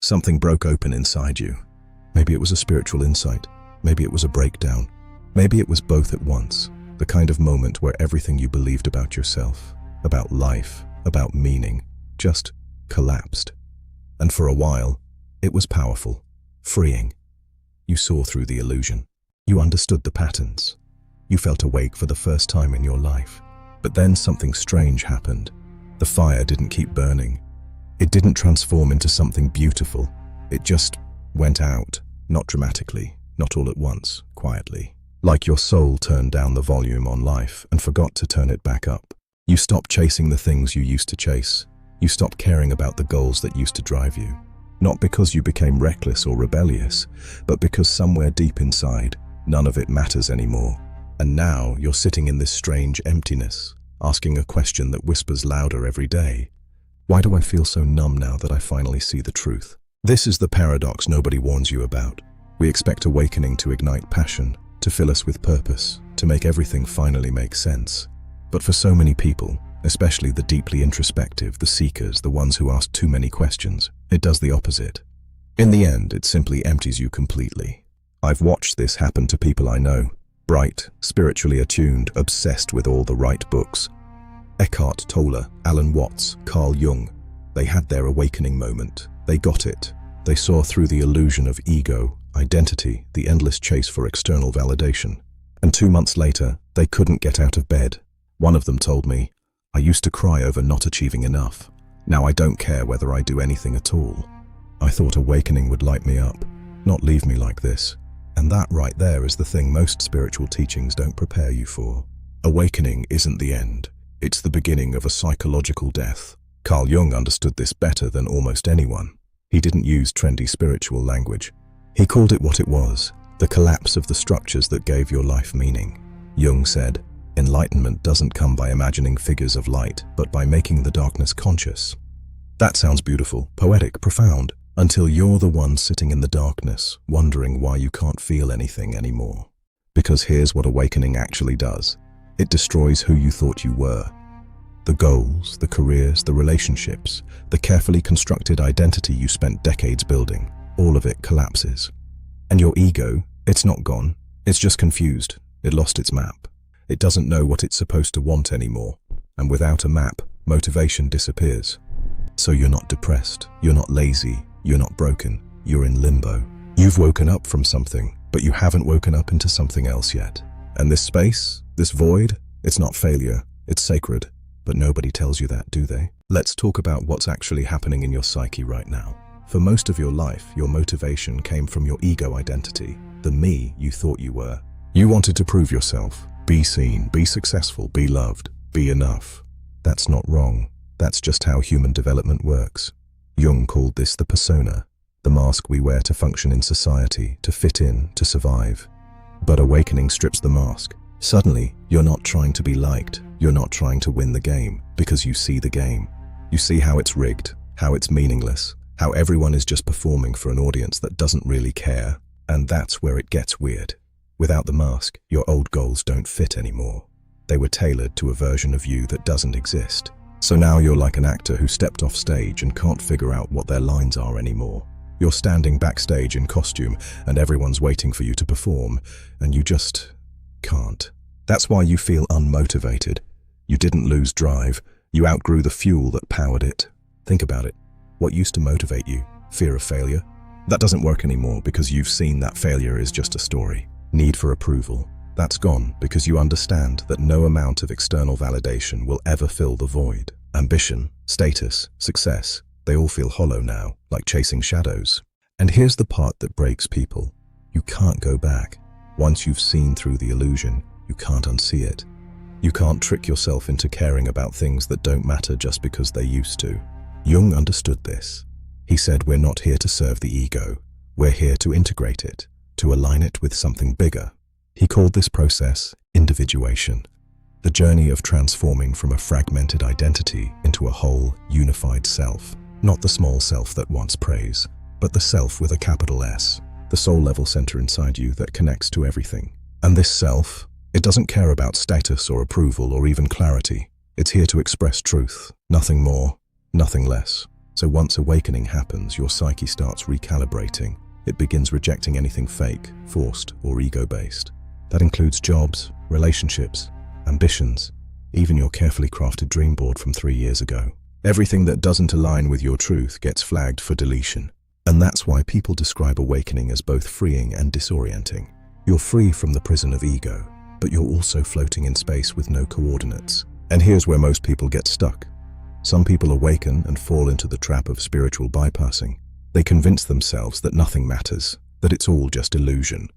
Something broke open inside you. Maybe it was a spiritual insight. Maybe it was a breakdown. Maybe it was both at once. The kind of moment where everything you believed about yourself, about life, about meaning, just collapsed. And for a while, it was powerful, freeing. You saw through the illusion. You understood the patterns. You felt awake for the first time in your life. But then something strange happened. The fire didn't keep burning. It didn't transform into something beautiful. It just went out, not dramatically, not all at once, quietly. Like your soul turned down the volume on life and forgot to turn it back up. You stopped chasing the things you used to chase. You stopped caring about the goals that used to drive you. Not because you became reckless or rebellious, but because somewhere deep inside, none of it matters anymore. And now you're sitting in this strange emptiness, asking a question that whispers louder every day. Why do I feel so numb now that I finally see the truth? This is the paradox nobody warns you about. We expect awakening to ignite passion, to fill us with purpose, to make everything finally make sense. But for so many people, especially the deeply introspective, the seekers, the ones who ask too many questions, it does the opposite. In the end, it simply empties you completely. I've watched this happen to people I know. Bright, spiritually attuned, obsessed with all the right books. Eckhart Tolle, Alan Watts, Carl Jung. They had their awakening moment. They got it. They saw through the illusion of ego, identity, the endless chase for external validation. And 2 months later, they couldn't get out of bed. One of them told me, "I used to cry over not achieving enough. Now I don't care whether I do anything at all. I thought awakening would light me up, not leave me like this." And that right there is the thing most spiritual teachings don't prepare you for. Awakening isn't the end. It's the beginning of a psychological death. Carl Jung understood this better than almost anyone. He didn't use trendy spiritual language. He called it what it was, the collapse of the structures that gave your life meaning. Jung said, "Enlightenment doesn't come by imagining figures of light, but by making the darkness conscious." That sounds beautiful, poetic, profound, until you're the one sitting in the darkness, wondering why you can't feel anything anymore. Because here's what awakening actually does. It destroys who you thought you were. The goals, the careers, the relationships, the carefully constructed identity you spent decades building, all of it collapses. And your ego, it's not gone. It's just confused. It lost its map. It doesn't know what it's supposed to want anymore. And without a map, motivation disappears. So you're not depressed, you're not lazy, you're not broken, you're in limbo. You've woken up from something, but you haven't woken up into something else yet. And this space, this void, it's not failure, it's sacred. But nobody tells you that, do they? Let's talk about what's actually happening in your psyche right now. For most of your life, your motivation came from your ego identity, the me you thought you were. You wanted to prove yourself, be seen, be successful, be loved, be enough. That's not wrong. That's just how human development works. Jung called this the persona, the mask we wear to function in society, to fit in, to survive. But awakening strips the mask. Suddenly, you're not trying to be liked. You're not trying to win the game, because you see the game. You see how it's rigged, how it's meaningless, how everyone is just performing for an audience that doesn't really care. And that's where it gets weird. Without the mask, your old goals don't fit anymore. They were tailored to a version of you that doesn't exist. So now you're like an actor who stepped off stage and can't figure out what their lines are anymore. You're standing backstage in costume and everyone's waiting for you to perform, and you just can't. That's why you feel unmotivated. You didn't lose drive. You outgrew the fuel that powered it. Think about it. What used to motivate you? Fear of failure? That doesn't work anymore because you've seen that failure is just a story. Need for approval? That's gone because you understand that no amount of external validation will ever fill the void. Ambition, status, success, they all feel hollow now, like chasing shadows. And here's the part that breaks people. You can't go back. Once you've seen through the illusion, you can't unsee it. You can't trick yourself into caring about things that don't matter just because they used to. Jung understood this. He said, we're not here to serve the ego. We're here to integrate it, to align it with something bigger. He called this process individuation, the journey of transforming from a fragmented identity into a whole, unified self. Not the small self that wants praise, but the self with a capital S, the soul-level center inside you that connects to everything. And this self, it doesn't care about status or approval or even clarity. It's here to express truth, nothing more, nothing less. So once awakening happens, your psyche starts recalibrating. It begins rejecting anything fake, forced, or ego-based. That includes jobs, relationships, ambitions, even your carefully crafted dream board from 3 years ago. Everything that doesn't align with your truth gets flagged for deletion. And that's why people describe awakening as both freeing and disorienting. You're free from the prison of ego, but you're also floating in space with no coordinates. And here's where most people get stuck. Some people awaken and fall into the trap of spiritual bypassing. They convince themselves that nothing matters, that it's all just illusion.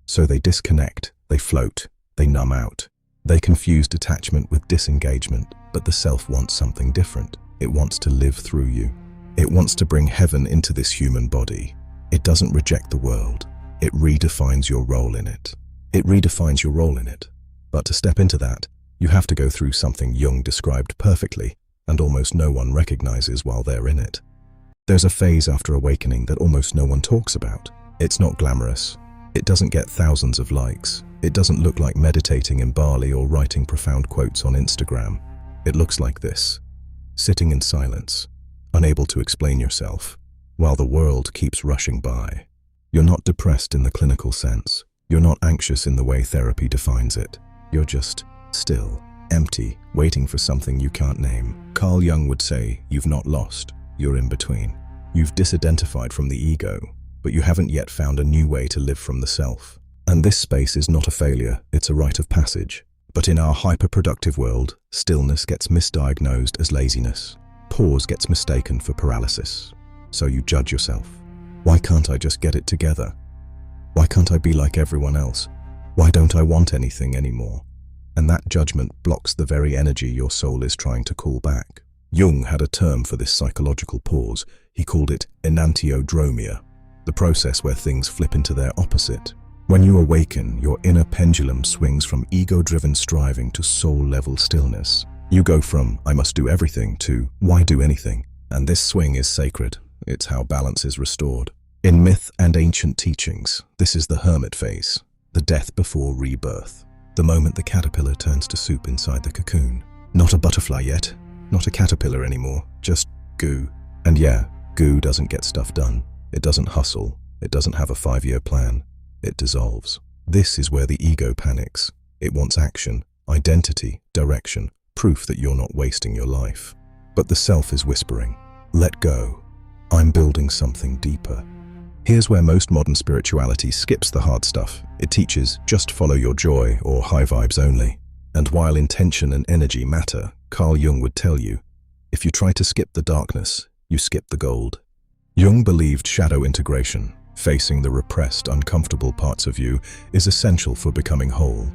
So they disconnect, they float, they numb out. They confuse detachment with disengagement, but the self wants something different. It wants to live through you. It wants to bring heaven into this human body. It doesn't reject the world. It redefines your role in it. It redefines your role in it. But to step into that, you have to go through something Jung described perfectly, and almost no one recognizes while they're in it. There's a phase after awakening that almost no one talks about. It's not glamorous. It doesn't get thousands of likes. It doesn't look like meditating in Bali or writing profound quotes on Instagram. It looks like this: sitting in silence, unable to explain yourself, while the world keeps rushing by. You're not depressed in the clinical sense. You're not anxious in the way therapy defines it. You're just still, empty, waiting for something you can't name. Carl Jung would say, you've not lost, you're in between. You've disidentified from the ego, but you haven't yet found a new way to live from the self. And this space is not a failure, it's a rite of passage. But in our hyper-productive world, stillness gets misdiagnosed as laziness. Pause gets mistaken for paralysis. So you judge yourself. Why can't I just get it together? Why can't I be like everyone else? Why don't I want anything anymore? And that judgment blocks the very energy your soul is trying to call back. Jung had a term for this psychological pause. He called it enantiodromia, the process where things flip into their opposite. When you awaken, your inner pendulum swings from ego-driven striving to soul-level stillness. You go from, I must do everything, to, why do anything? And this swing is sacred. It's how balance is restored. In myth and ancient teachings, this is the hermit phase, the death before rebirth. The moment the caterpillar turns to soup inside the cocoon. Not a butterfly yet, not a caterpillar anymore, just goo. And yeah, goo doesn't get stuff done. It doesn't hustle. It doesn't have a 5-year plan. It dissolves. This is where the ego panics. It wants action, identity, direction, proof that you're not wasting your life. But the self is whispering, let go. I'm building something deeper. Here's where most modern spirituality skips the hard stuff. It teaches just follow your joy or high vibes only. And while intention and energy matter, Carl Jung would tell you, if you try to skip the darkness, you skip the gold. Jung believed shadow integration, facing the repressed, uncomfortable parts of you, is essential for becoming whole.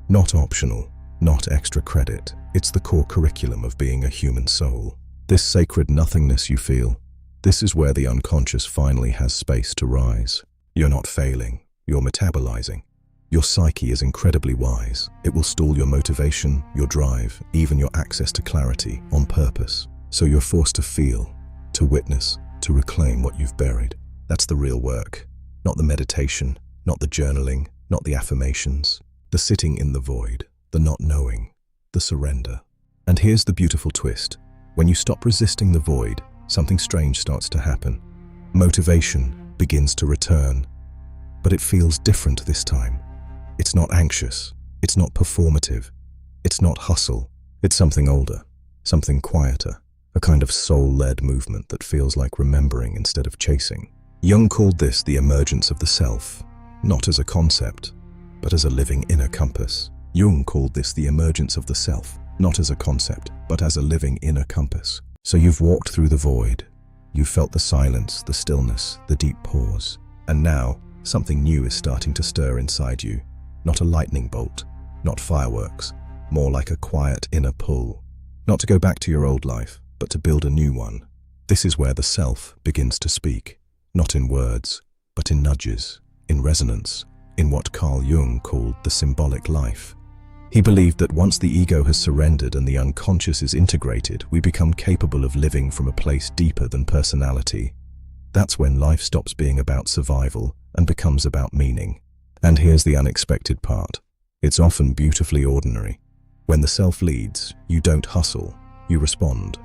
Not optional, not extra credit. It's the core curriculum of being a human soul. This sacred nothingness you feel, this is where the unconscious finally has space to rise. You're not failing, you're metabolizing. Your psyche is incredibly wise. It will stall your motivation, your drive, even your access to clarity on purpose. So you're forced to feel, to witness, to reclaim what you've buried. That's the real work, not the meditation, not the journaling, not the affirmations, the sitting in the void, the not knowing, the surrender. And here's the beautiful twist. When you stop resisting the void, something strange starts to happen. Motivation begins to return, but it feels different this time. It's not anxious, it's not performative, it's not hustle, it's something older, something quieter, a kind of soul-led movement that feels like remembering instead of chasing. Jung called this the emergence of the self, not as a concept, but as a living inner compass. Jung called this the emergence of the self, not as a concept, but as a living inner compass. So you've walked through the void, you've felt the silence, the stillness, the deep pause, and now something new is starting to stir inside you. Not a lightning bolt, not fireworks, more like a quiet inner pull. Not to go back to your old life, but to build a new one. This is where the self begins to speak, not in words, but in nudges, in resonance, in what Carl Jung called the symbolic life. He believed that once the ego has surrendered and the unconscious is integrated, we become capable of living from a place deeper than personality. That's when life stops being about survival and becomes about meaning. And here's the unexpected part. It's often beautifully ordinary. When the self leads, you don't hustle, you respond.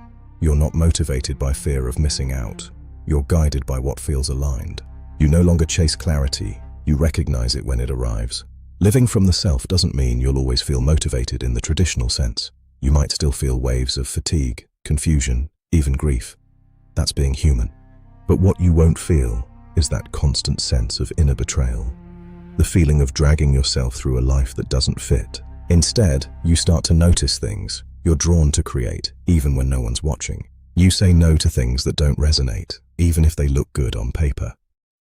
You're not motivated by fear of missing out. You're guided by what feels aligned. You no longer chase clarity, you recognize it when it arrives. Living from the self doesn't mean you'll always feel motivated in the traditional sense. You might still feel waves of fatigue, confusion, even grief. That's being human. But what you won't feel is that constant sense of inner betrayal. The feeling of dragging yourself through a life that doesn't fit. Instead, you start to notice things you're drawn to create, even when no one's watching. You say no to things that don't resonate, even if they look good on paper.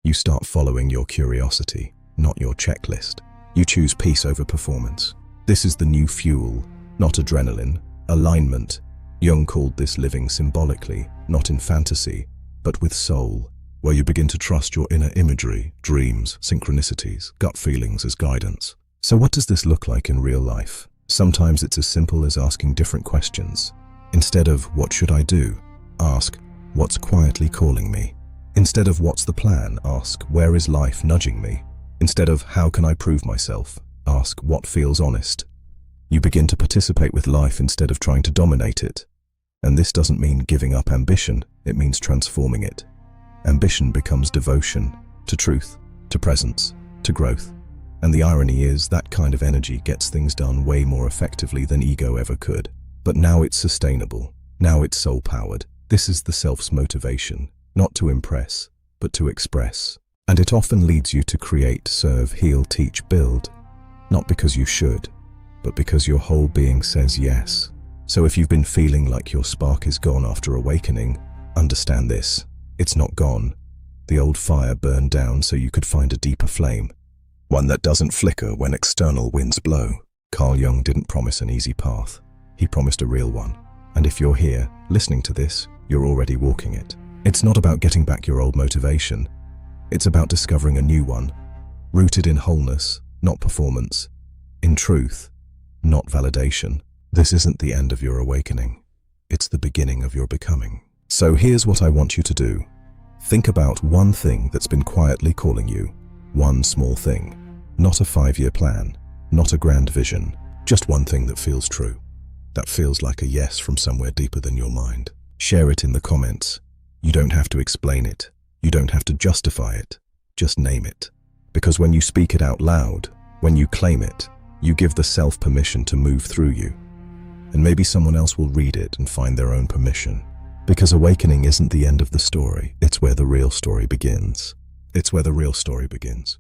You start following your curiosity, not your checklist. You choose peace over performance. This is the new fuel, not adrenaline, alignment. Jung called this living symbolically, not in fantasy, but with soul, where you begin to trust your inner imagery, dreams, synchronicities, gut feelings as guidance. So what does this look like in real life? Sometimes it's as simple as asking different questions. Instead of, what should I do? Ask, what's quietly calling me? Instead of, what's the plan? Ask, where is life nudging me? Instead of, how can I prove myself? Ask, what feels honest? You begin to participate with life instead of trying to dominate it. And this doesn't mean giving up ambition, it means transforming it. Ambition becomes devotion to truth, to presence, to growth. And the irony is that kind of energy gets things done way more effectively than ego ever could. But now it's sustainable. Now it's soul-powered. This is the self's motivation, not to impress, but to express. And it often leads you to create, serve, heal, teach, build. Not because you should, but because your whole being says yes. So if you've been feeling like your spark is gone after awakening, understand this. It's not gone. The old fire burned down so you could find a deeper flame. One that doesn't flicker when external winds blow. Carl Jung didn't promise an easy path. He promised a real one. And if you're here, listening to this, you're already walking it. It's not about getting back your old motivation. It's about discovering a new one, rooted in wholeness, not performance, in truth, not validation. This isn't the end of your awakening. It's the beginning of your becoming. So here's what I want you to do. Think about one thing that's been quietly calling you. One small thing. Not a 5-year plan, not a grand vision, just one thing that feels true. That feels like a yes from somewhere deeper than your mind. Share it in the comments. You don't have to explain it. You don't have to justify it. Just name it. Because when you speak it out loud, when you claim it, you give the self permission to move through you. And maybe someone else will read it and find their own permission. Because awakening isn't the end of the story. It's where the real story begins. It's where the real story begins.